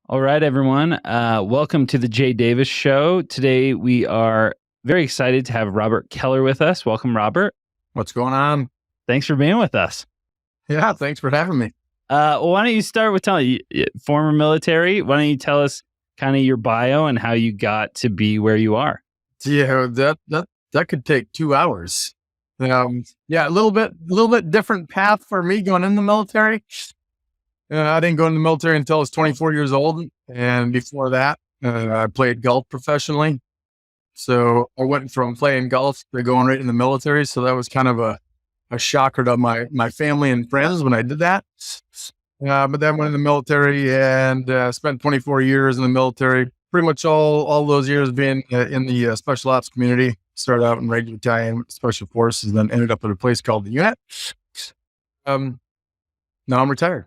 All right, everyone. Welcome to the Jay Davis Show. Today, we are very excited to have Robert Keller with us. Welcome, Robert. What's going on? Thanks for being with us. Yeah, thanks for having me. Well, why don't you start with telling former military? Why don't you tell us kind of your bio and how you got to be where you are? Yeah, that could take 2 hours. Yeah, a little bit different path for me going in the military. I didn't go in the military until I was 24 years old, and before that, I played golf professionally. So I went from playing golf to going right in the military. So that was kind of a shocker to my family and friends when I did that. But then went in the military and spent 24 years in the military. Pretty much all those years being in the special ops community. Started out in Ranger Battalion, Special Forces, then ended up at a place called the unit. Now I'm retired.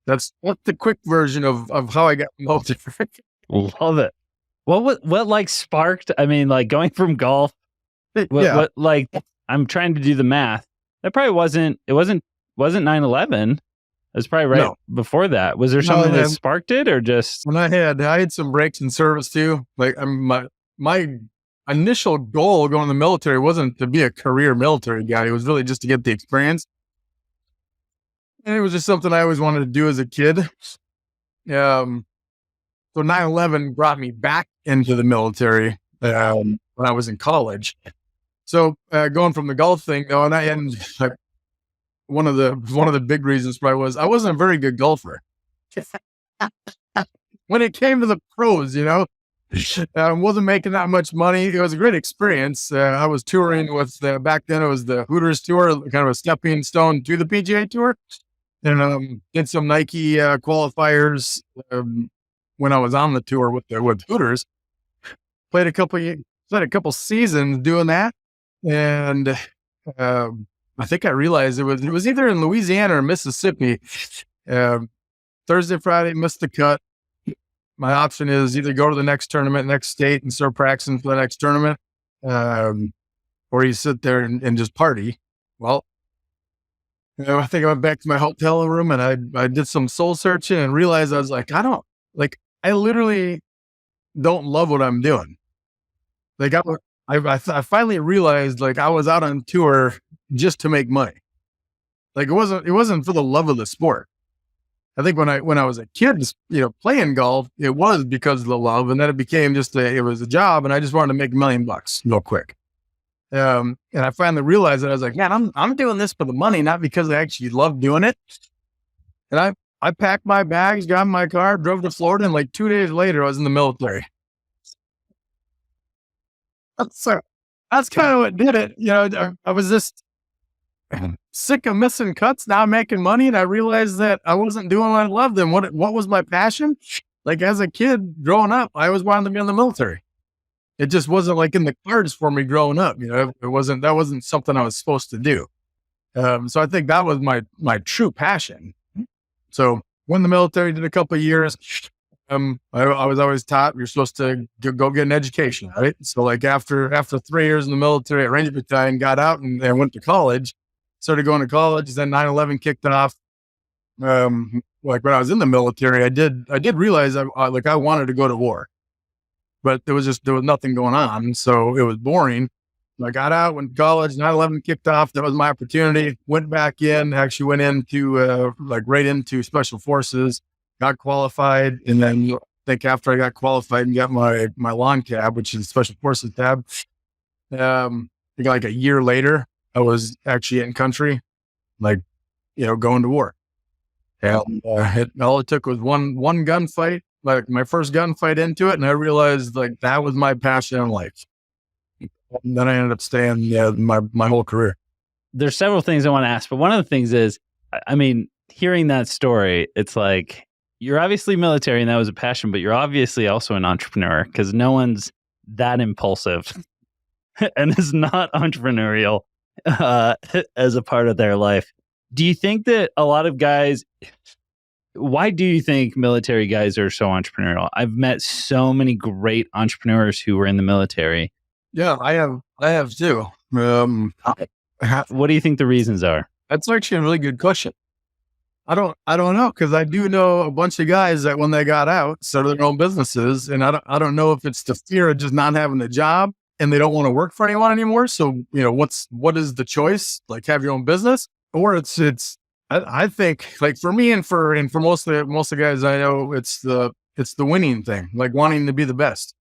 That's the quick version of how I got military. Love it. What like sparked? I mean, like going from golf. What like? I'm trying to do the math. That probably wasn't. It wasn't 9/11. It was probably right before that. Was there something that sparked it, or just? When I had some breaks in service too. Like my initial goal going in the military wasn't to be a career military guy. It was really just to get the experience. And it was just something I always wanted to do as a kid. So 9/11 brought me back into the military when I was in college. So going from the golf thing, and one of the big reasons probably was I wasn't a very good golfer. When it came to the pros, I wasn't making that much money. It was a great experience. I was touring with back then it was the Hooters tour, kind of a stepping stone to the PGA tour. And did some Nike qualifiers when I was on the tour with Hooters. Played a couple seasons doing that, and I think I realized it was either in Louisiana or Mississippi. Thursday, Friday, missed the cut. My option is either go to the next tournament, next state, and start practicing for the next tournament, or you sit there and just party. Well. I think I went back to my hotel room and I did some soul searching and realized I was like, I literally don't love what I'm doing. Like I finally realized like I was out on tour just to make money. Like it wasn't for the love of the sport. I think when I was a kid, playing golf, it was because of the love, and then it became it was a job, and I just wanted to make $1 million real quick. And I finally realized that I was like, man, I'm doing this for the money, not because I actually love doing it. And I packed my bags, got in my car, drove to Florida, and like 2 days later, I was in the military. So that's kind of what did it. I was just sick of missing cuts. Now I'm making money, and I realized that I wasn't doing what I loved. And what was my passion? Like as a kid growing up, I always wanted to be in the military. It just wasn't like in the cards for me growing up. That wasn't something I was supposed to do. So I think that was my true passion. So when the military did a couple of years, I was always taught you're supposed to go get an education, right? So like after 3 years in the military at Ranger Battalion, got out and went to college, started going to college. Then 9/11 kicked off. Like when I was in the military, I did realize I wanted to go to war. But there was nothing going on. So it was boring. I got out, went to college, 9/11 kicked off. That was my opportunity. Went back in, actually went into right into Special Forces, got qualified. And then I think after I got qualified and got my lawn cab, which is Special Forces tab, I think like a year later, I was actually in country, going to war. And all it took was one gunfight. Like my first gunfight into it, and I realized like that was my passion in life. And then I ended up staying my whole career. There's several things I want to ask, but one of the things is, I mean, hearing that story, it's like you're obviously military and that was a passion, but you're obviously also an entrepreneur because no one's that impulsive and is not entrepreneurial as a part of their life. Do you think that a lot of guys? Why do you think military guys are so entrepreneurial? I've met so many great entrepreneurs who were in the military. Yeah, I have too. What do you think the reasons are? That's actually a really good question. I don't know, because I do know a bunch of guys that when they got out started their own businesses, and I don't know if it's the fear of just not having a job and they don't want to work for anyone anymore. So what is the choice? Like, have your own business, or it's I think, like, for me and for most of the guys I know, it's the winning thing, like wanting to be the best.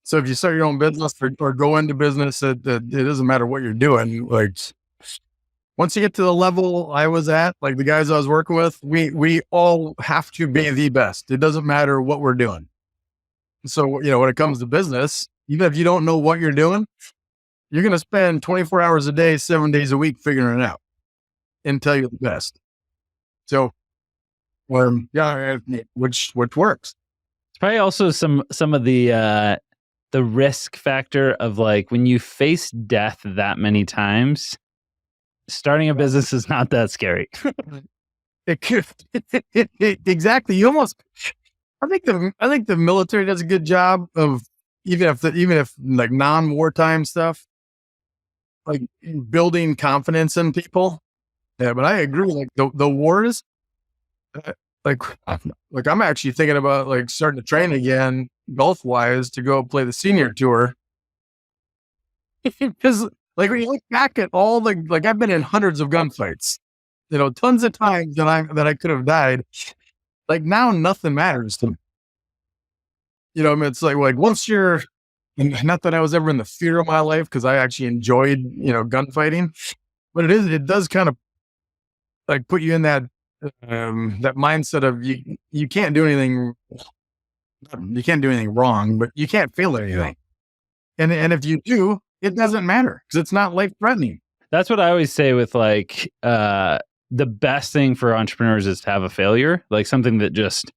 So if you start your own business or go into business, it doesn't matter what you're doing. Like, once you get to the level I was at, like the guys I was working with, we all have to be the best. It doesn't matter what we're doing. So, when it comes to business, even if you don't know what you're doing, you're going to spend 24 hours a day, 7 days a week figuring it out until you're the best. So, which works. It's probably also some of the risk factor of, like, when you face death that many times, starting a business is not that scary. It could exactly. You almost. I think the military does a good job of, even if like non-wartime stuff, like building confidence in people. Yeah, but I agree. Like the wars, like I'm actually thinking about like starting to train again, golf wise, to go play the senior tour. Because like when you look back at all the, like, I've been in hundreds of gunfights, tons of times that I could have died. Like, now nothing matters to me. I mean, it's like once you're, and not that I was ever in the fear of my life, because I actually enjoyed, gunfighting, but it does kind of like put you in that mindset of you can't do anything. You can't do anything wrong, but you can't fail at anything. And if you do, it doesn't matter because it's not life threatening. That's what I always say with, like, the best thing for entrepreneurs is to have a failure, like something that just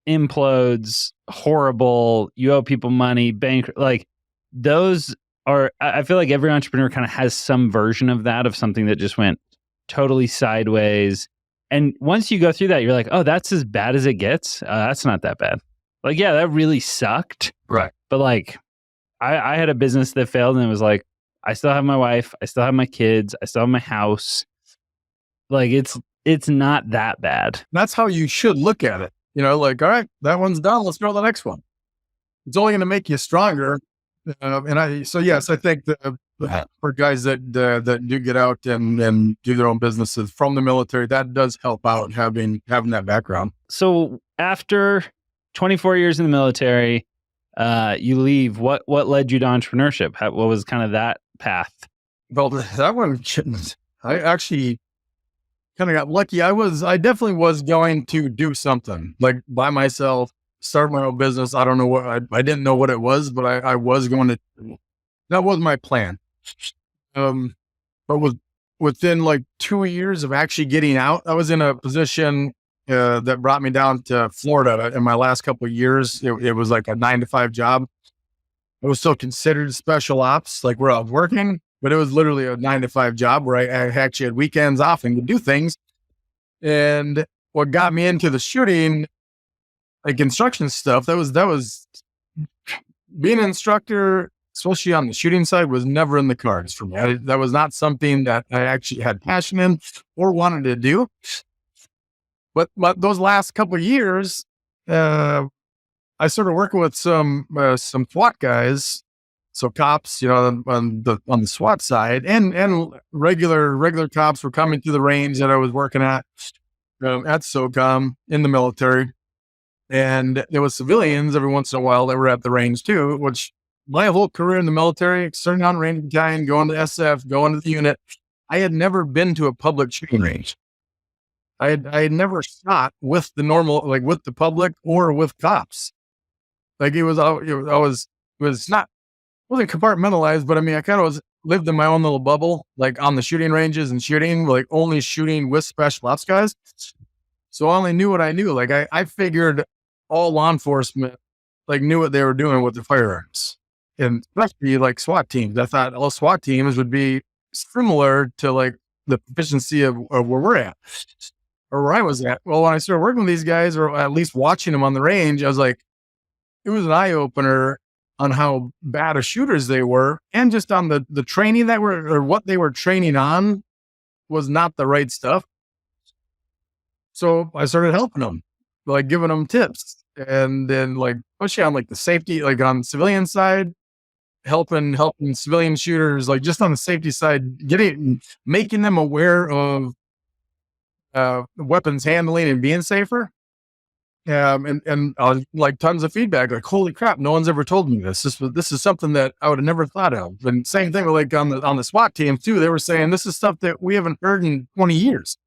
implodes, horrible, you owe people money, bank, like those are, I feel like every entrepreneur kind of has some version of that, of something that just went totally sideways. And once you go through that, you're like, oh, that's as bad as it gets. That's not that bad. Like, yeah, that really sucked. Right. But like, I had a business that failed, and it was like, I still have my wife, I still have my kids, I still have my house. Like, it's not that bad. That's how you should look at it. Like, all right, that one's done. Let's go to the next one. It's only going to make you stronger. Yes, I think that for guys that do get out and do their own businesses from the military, that does help out having that background. So after 24 years in the military, you leave. What led you to entrepreneurship? What was kind of that path? Well, that one, I actually kind of got lucky. I definitely was going to do something like by myself, start my own business. I don't know what, I didn't know what it was, but I was going to, that was my plan. But within like 2 years of actually getting out, I was in a position that brought me down to Florida. In my last couple of years, it was like a 9-to-5 job. It was still considered special ops, like where I was working, but it was literally a 9-to-5 job where I actually had weekends off and could do things. And what got me into the shooting, like instruction stuff, that was being an instructor, especially on the shooting side, was never in the cards for me. That was not something that I actually had passion in or wanted to do. But those last couple of years, I started working with some SWAT guys, so cops, on the SWAT side, and regular cops were coming to the range that I was working at SOCOM in the military, and there was civilians every once in a while that were at the range too. Which my whole career in the military, starting on Ranger Battalion, going to SF, going to the unit, I had never been to a public shooting range. I had never shot with the normal, like with the public or with cops. Like it wasn't compartmentalized, but I mean, I kind of lived in my own little bubble, like on the shooting ranges and shooting, like only shooting with special ops guys. So I only knew what I knew. Like I figured all law enforcement like knew what they were doing with the firearms, and especially like SWAT teams. I thought all SWAT teams would be similar to like the proficiency of where we're at or where I was at. Well, when I started working with these guys, or at least watching them on the range, I was like, it was an eye opener on how bad of shooters they were, and just on the training that were, or what they were training on was not the right stuff. So I started helping them, like giving them tips, and then like especially on like the safety, like on the civilian side, helping civilian shooters, like just on the safety side, making them aware of weapons handling and being safer. And like tons of feedback, like holy crap, no one's ever told me this. This is something that I would have never thought of. And same thing with like on the SWAT team too. They were saying this is stuff that we haven't heard in 20 years.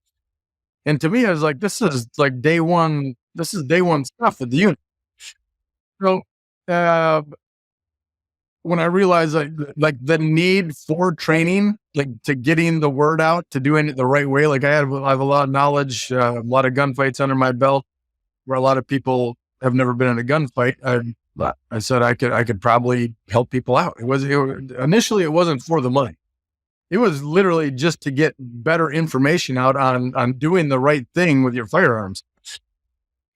And to me, I was like, this is like day one. This is day one stuff with the unit. So when I realized like the need for training, like to getting the word out, to doing it the right way, like I have a lot of knowledge, a lot of gunfights under my belt, where a lot of people have never been in a gunfight. I said I could probably help people out. Initially it wasn't for the money. It was literally just to get better information out on doing the right thing with your firearms.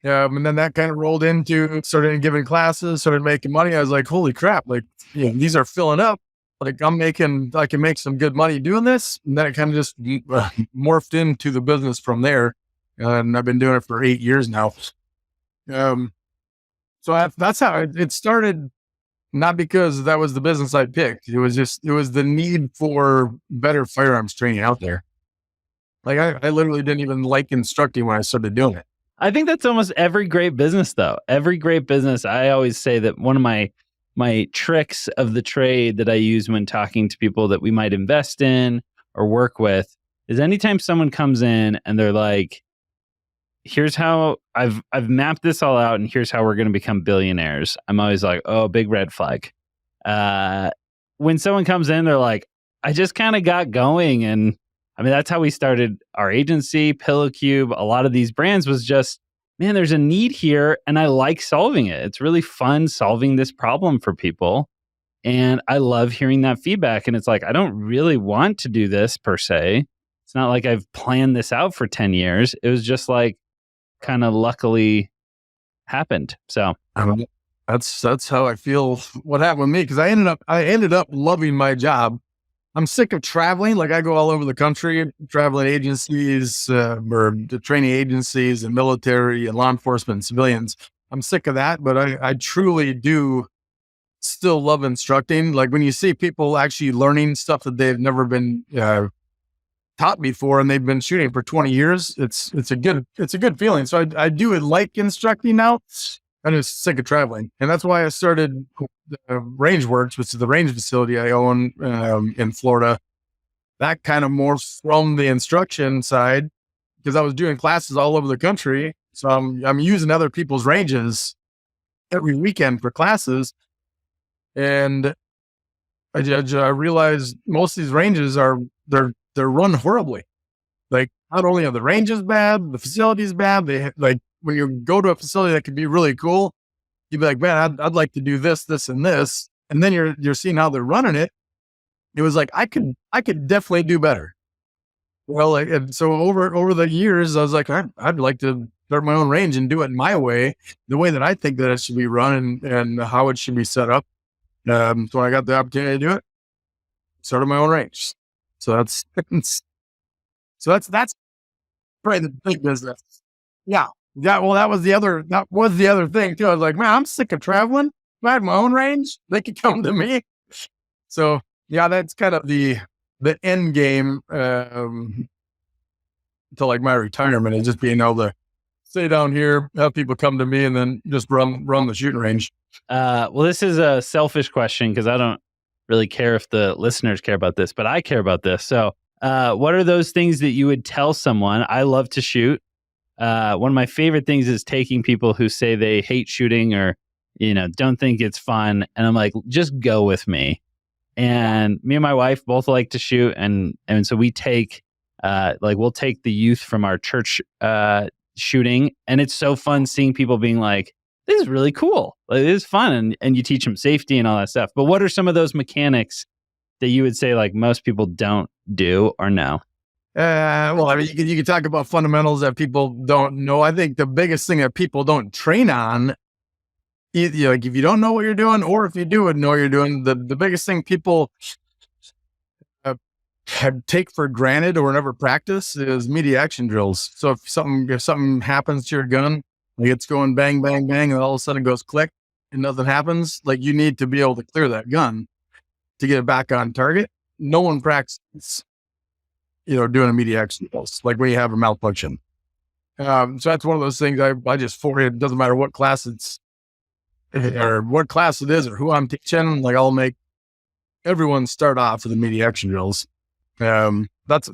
And then that kind of rolled into started giving classes, started making money. I was like, holy crap, like, these are filling up. Like I can make some good money doing this. And then it kind of just morphed into the business from there. And I've been doing it for 8 years now. So that's how it started. Not because that was the business I picked. It was the need for better firearms training out there. Like I literally didn't even like instructing when I started doing it. I think that's almost every great business, though. Every great business, I always say that one of my tricks of the trade that I use when talking to people that we might invest in or work with is anytime someone comes in and they're like, here's how I've mapped this all out and here's how we're going to become billionaires. I'm always like, oh, big red flag. When someone comes in, they're like, I just kind of got going. And I mean, that's how we started our agency, Pillow Cube. A lot of these brands was just, man, there's a need here and I like solving it. It's really fun solving this problem for people. And I love hearing that feedback. And it's like, I don't really want to do this per se. It's not like I've planned this out for 10 years. It was just like kind of luckily happened. So that's how I feel what happened with me. Cause I ended up loving my job. I'm sick of traveling. Like I go all over the country, traveling agencies, or the training agencies and military and law enforcement and civilians. I'm sick of that, but I truly do still love instructing. Like when you see people actually learning stuff that they've never been taught before and they've been shooting for 20 years, it's a good feeling. So I do like instructing now. I'm just sick of traveling. And that's why I started Range Works, which is the range facility I own in Florida. That kind of morphs from the instruction side because I was doing classes all over the country. So I'm using other people's ranges every weekend for classes. And I realized most of these ranges they're run horribly. Like not only are the ranges bad, the facility's bad. They like when you go to a facility that could be really cool, you'd be like, man, I'd like to do this, this, and this. And then you're seeing how they're running it. It was like, I could definitely do better. Well, and so over the years, I was like, I'd like to start my own range and do it my way, the way that I think that it should be run and how it should be set up. So when I got the opportunity to do it, started my own range. So that's probably the big business. Yeah. Well, that was the other thing too. I was like, man, I'm sick of traveling. If I had my own range, they could come to me. So yeah, that's kind of the end game to like my retirement is just being able to stay down here, have people come to me, and then just run the shooting range. Well, this is a selfish question because I don't really care if the listeners care about this, but I care about this. So what are those things that you would tell someone? I love to shoot. One of my favorite things is taking people who say they hate shooting or, don't think it's fun. And I'm like, just go with me. And me and my wife both like to shoot. And so we take, we'll take the youth from our church shooting. And it's so fun seeing people being like, this is really cool. Like, it is fun. And you teach them safety and all that stuff. But what are some of those mechanics that you would say like most people don't do or know? Well, I mean, you can talk about fundamentals that people don't know. I think the biggest thing that people don't train on, like if you don't know what you're doing, or if you do know what you're doing, the biggest thing people take for granted or never practice is media action drills. So if something happens to your gun, like it's going bang, bang, bang, and all of a sudden it goes click and nothing happens, like you need to be able to clear that gun to get it back on target. No one practices, doing a media action drills, like when you have a malfunction. So that's one of those things I just it doesn't matter what class or what class it is or who I'm teaching, like I'll make everyone start off with the media action drills. That's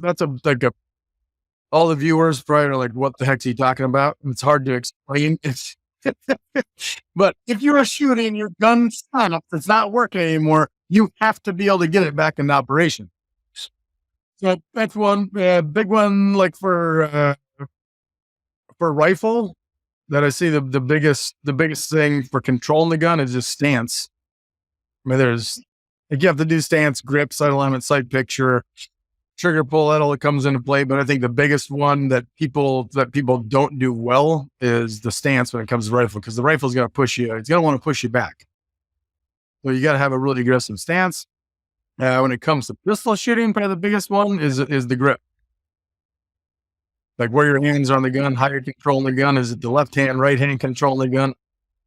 all the viewers probably are like, what the heck's he talking about? It's hard to explain. But if you're shooting your gun stops, it's not working anymore, you have to be able to get it back into operation. So that's one big one, like for rifle, that I see the biggest thing for controlling the gun is just stance. I mean, you have to do stance, grip, sight alignment, sight picture, trigger pull, that all comes into play. But I think the biggest one that people don't do well is the stance when it comes to rifle, because the rifle's going to push you. It's going to want to push you back. So you got to have a really aggressive stance. When it comes to pistol shooting, probably the biggest one is the grip. Like where your hands are on the gun, how you're controlling the gun. Is it the left hand, right hand controlling the gun?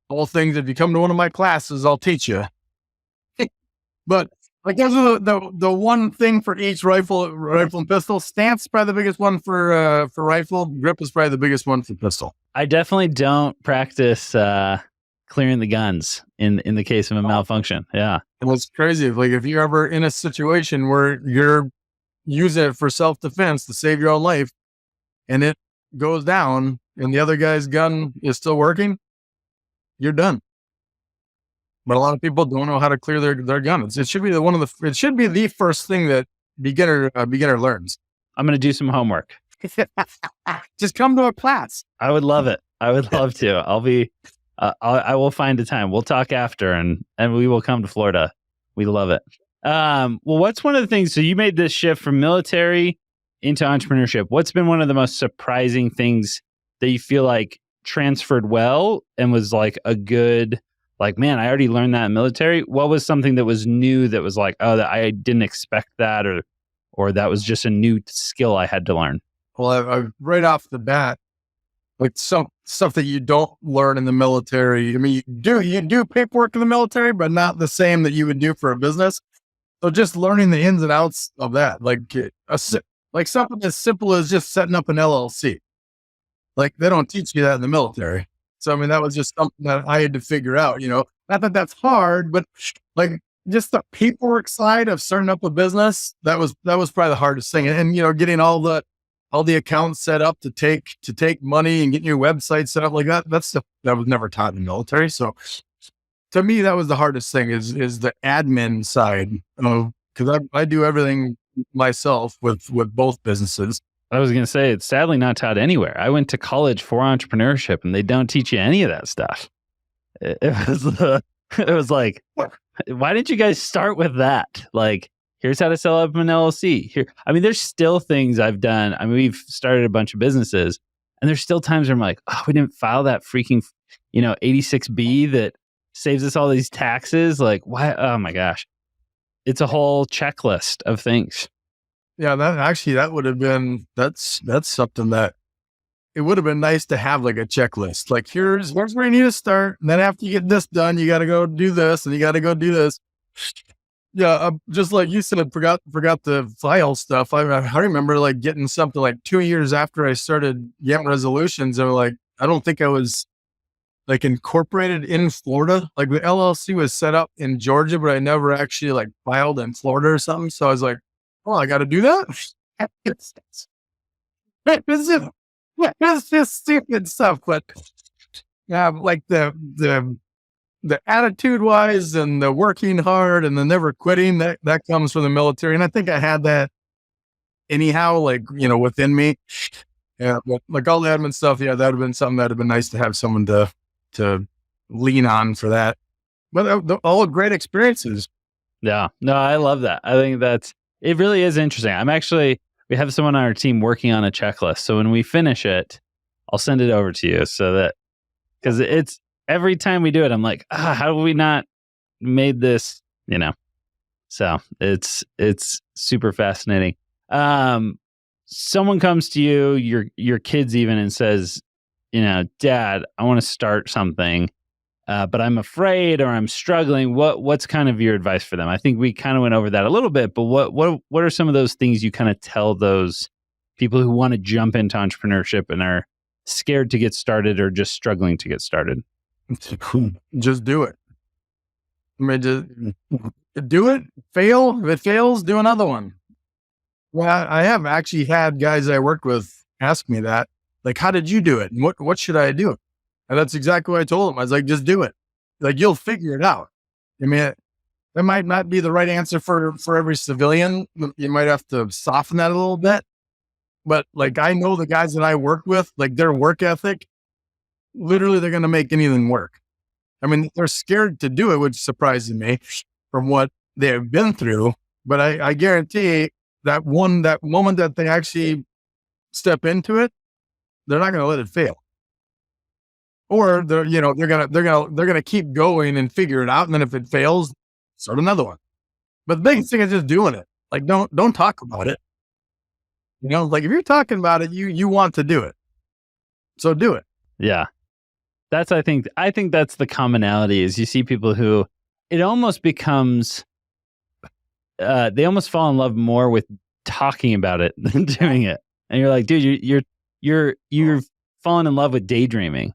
All things, if you come to one of my classes, I'll teach you. But like those are the one thing for each rifle and pistol. Stance is probably the biggest one for rifle. Grip is probably the biggest one for pistol. I definitely don't practice clearing the guns in the case of a malfunction. Yeah. And what's crazy, like if you're ever in a situation where you're using it for self-defense to save your own life and it goes down and the other guy's gun is still working, you're done. But a lot of people don't know how to clear their gun. It should be the first thing that beginner learns. I'm going to do some homework. Just come to a class. I would love it. I would love to. I will find a time. We'll talk after and we will come to Florida. We love it. Well, what's one of the things, so you made this shift from military into entrepreneurship. What's been one of the most surprising things that you feel like transferred well and was like a good, like, man, I already learned that in military? What was something that was new that was like, oh, that I didn't expect that, or that was just a new skill I had to learn? Well, I right off the bat, like some stuff that you don't learn in the military. I mean, you do paperwork in the military, but not the same that you would do for a business. So just learning the ins and outs of that, like something as simple as just setting up an LLC. Like they don't teach you that in the military. So, I mean, that was just something that I had to figure out, not that that's hard, but like just the paperwork side of starting up a business, that was probably the hardest thing. And, getting all the accounts set up to take money and getting your website set up like that, that's stuff that was never taught in the military. So to me, that was the hardest thing is the admin side, because I do everything myself with both businesses. I was going to say, it's sadly not taught anywhere. I went to college for entrepreneurship and they don't teach you any of that stuff. It was like, why didn't you guys start with that? Like, here's how to sell up an LLC. There's still things I've done. I mean, we've started a bunch of businesses and there's still times where I'm like, oh, we didn't file that freaking, 86B that saves us all these taxes. Like, why? Oh my gosh. It's a whole checklist of things. Yeah, that would have been, that's something that it would have been nice to have, like a checklist. Like here's where you need to start. And then after you get this done, you got to go do this and you got to go do this. Yeah. Just like you said, forgot the file stuff. I remember like getting something like 2 years after I started Gamut Resolutions. And like, I don't think I was like incorporated in Florida. Like the LLC was set up in Georgia, but I never actually like filed in Florida or something. So I was like, oh, I got to do that. It's just stupid stuff, but like the attitude wise and the working hard and the never quitting that comes from the military, and I think I had that anyhow, like within me. Yeah, but like all the admin stuff, yeah, that would have been something that would have been nice to have someone to lean on for that. But all great experiences. Yeah, no, I love that. I think it really is interesting. We have someone on our team working on a checklist. So when we finish it, I'll send it over to you because it's every time we do it, I'm like, how have we not made this, So it's super fascinating. Someone comes to you, your kids even, and says, Dad, I want to start something, but I'm afraid or I'm struggling. What's kind of your advice for them? I think we kind of went over that a little bit, but what are some of those things you kind of tell those people who want to jump into entrepreneurship and are scared to get started or just struggling to get started? Just do it. I mean, just do it. Fail. If it fails, do another one. Well, I have actually had guys I work with ask me that, like, how did you do it? And what should I do? And that's exactly what I told them. I was like, just do it. Like, you'll figure it out. I mean, that might not be the right answer for every civilian. You might have to soften that a little bit. But like, I know the guys that I work with, like their work ethic, literally they're going to make anything work. I mean, they're scared to do it, which surprises me from what they've been through. But I guarantee that moment that they actually step into it, they're not going to let it fail. Or they're gonna keep going and figure it out. And then if it fails, start another one. But the biggest thing is just doing it. Like, don't talk about it. Like if you're talking about it, you want to do it. So do it. Yeah. I think that's the commonality is you see people who it almost becomes, they almost fall in love more with talking about it than doing it. And you're like, dude, you're falling in love with daydreaming.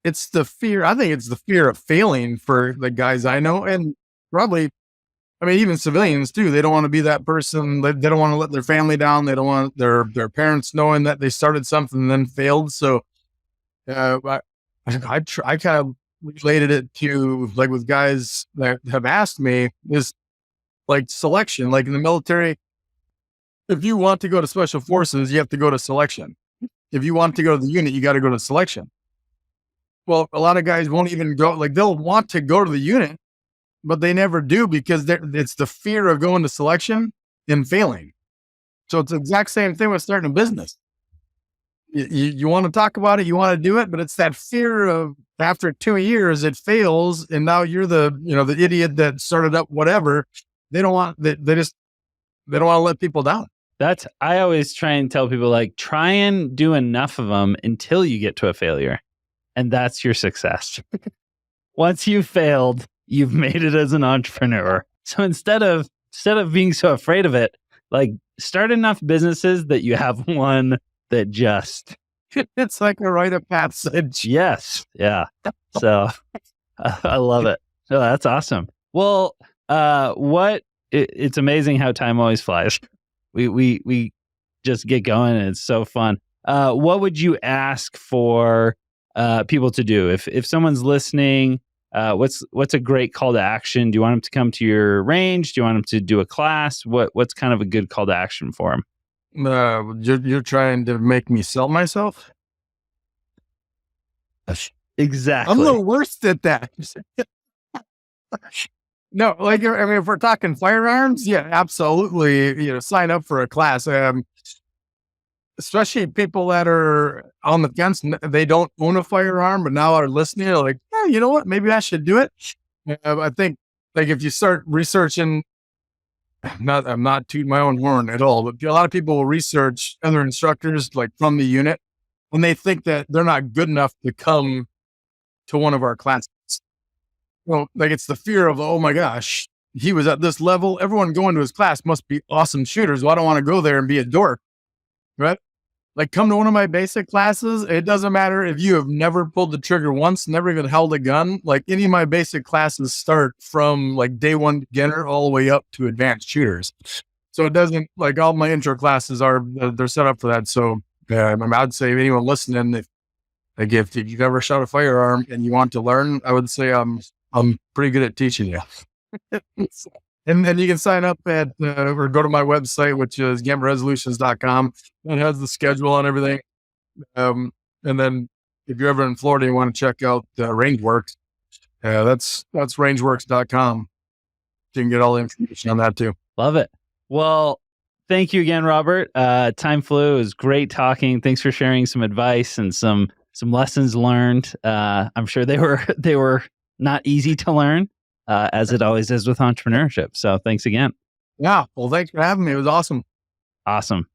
It's the fear. I think it's the fear of failing for the guys I know. And probably, I mean, even civilians too. They don't want to be that person. They don't want to let their family down. They don't want their parents knowing that they started something and then failed. So, I kind of related it to like with guys that have asked me is like selection, like in the military. If you want to go to special forces, you have to go to selection. If you want to go to the unit, you got to go to selection. Well, a lot of guys won't even go, like they'll want to go to the unit, but they never do because it's the fear of going to selection and failing. So it's the exact same thing with starting a business. You want to talk about it, you want to do it, but it's that fear of after 2 years, it fails. And now you're the idiot that started up whatever. They don't want that. They don't want to let people down. I always try and tell people like, try and do enough of them until you get to a failure. And that's your success. Once you've failed, you've made it as an entrepreneur. So instead of being so afraid of it, like start enough businesses that you have one that just... It's like a rite of passage. Yes. Yeah. So I love it. Oh, that's awesome. Well, it's amazing how time always flies. We just get going and it's so fun. What would you ask for people to do if someone's listening? What's a great call to action? Do you want them to come to your range? Do you want them to do a class? What's kind of a good call to action for them? You're trying to make me sell myself. Exactly. I'm the worst at that. No, like I mean, if we're talking firearms, yeah, absolutely. Sign up for a class. Especially people that are on the fence, they don't own a firearm, but now are listening. They're like, you know what? Maybe I should do it. I think, like, if you start researching, I'm not tooting my own horn at all, but a lot of people will research other instructors, like from the unit, and they think that they're not good enough to come to one of our classes. Well, like it's the fear of, oh my gosh, he was at this level. Everyone going to his class must be awesome shooters. Well, I don't want to go there and be a dork. Right? Like come to one of my basic classes. It doesn't matter if you have never pulled the trigger once, never even held a gun. Like any of my basic classes start from like day one beginner all the way up to advanced shooters. So it doesn't, like all my intro classes they're set up for that. So I'd say anyone listening, if you've ever shot a firearm and you want to learn, I would say I'm pretty good at teaching you. And then you can sign up at or go to my website, which is gamutresolutions.com. It has the schedule and everything. And then if you're ever in Florida, you want to check out RangeWorks. That's rangeworks.com. You can get all the information on that too. Love it. Well, thank you again, Robert. Time flew. It was great talking. Thanks for sharing some advice and some lessons learned. I'm sure they were not easy to learn. As it always is with entrepreneurship. So thanks again. Yeah. Well, thanks for having me. It was awesome. Awesome.